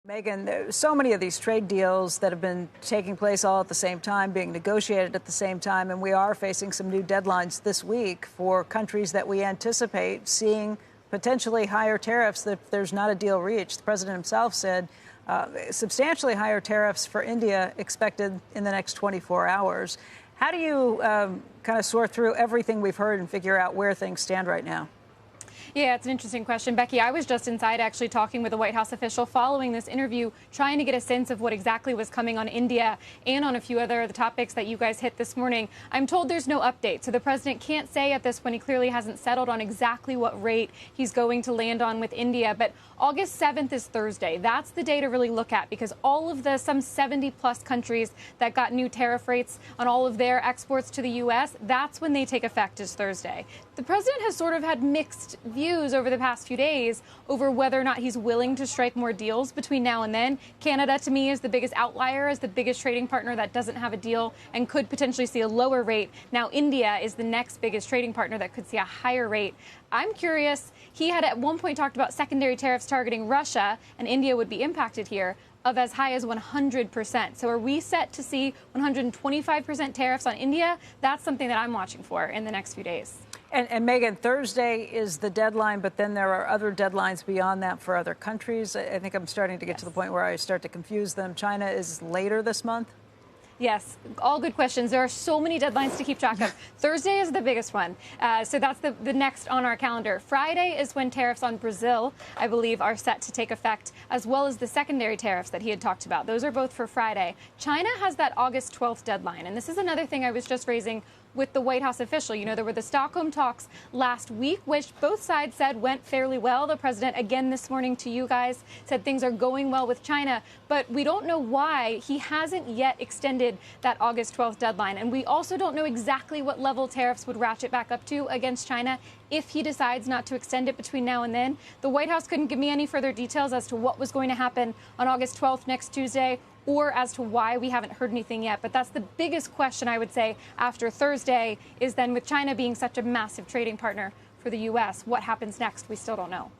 Megan, so many of these trade deals that have been taking place all at the same time, being negotiated at the same time, and we are facing some new deadlines this week for countries that we anticipate seeing potentially higher tariffs if there's not a deal reached. The president himself said substantially higher tariffs for India expected in the next 24 hours. How do you kind of sort through everything we've heard and figure out where things stand right now? Yeah, it's an interesting question, Becky. I was just inside actually talking with a White House official following this interview, trying to get a sense of what exactly was coming on India and on a few other of the topics that you guys hit this morning. I'm told there's no update, so the president can't say at this point. He clearly hasn't settled on exactly what rate he's going to land on with India. But August 7th is Thursday. That's the day to really look at, because all of the some 70 plus countries that got new tariff rates on all of their exports to the U.S., that's when they take effect, is Thursday. The president has sort of had mixed views over the past few days over whether or not he's willing to strike more deals between now and then. Canada, to me, is the biggest outlier, as the biggest trading partner that doesn't have a deal and could potentially see a lower rate. Now, India is the next biggest trading partner that could see a higher rate. I'm curious. He had at one point talked about secondary tariffs targeting Russia, and India would be impacted here, of as high as 100%. So are we set to see 125% tariffs on India? That's something that I'm watching for in the next few days. And Megan, Thursday is the deadline, but then there are other deadlines beyond that for other countries. I think I'm starting to get to the point where I start to confuse them. China is later this month. Yes, all good questions. There are so many deadlines to keep track of. Thursday is the biggest one. So that's the next on our calendar. Friday is when tariffs on Brazil, I believe, are set to take effect, as well as the secondary tariffs that he had talked about. Those are both for Friday. China has that August 12th deadline. And this is another thing I was just raising with the White House official. You know, there were the Stockholm talks last week, which both sides said went fairly well. The president, again this morning to you guys, said things are going well with China. But we don't know why he hasn't yet extended that August 12th deadline. And we also don't know exactly what level tariffs would ratchet back up to against China if he decides not to extend it between now and then. The White House couldn't give me any further details as to what was going to happen on August 12th, next Tuesday, or as to why we haven't heard anything yet. But that's the biggest question, I would say, after Thursday, is then with China being such a massive trading partner for the U.S., what happens next? We still don't know.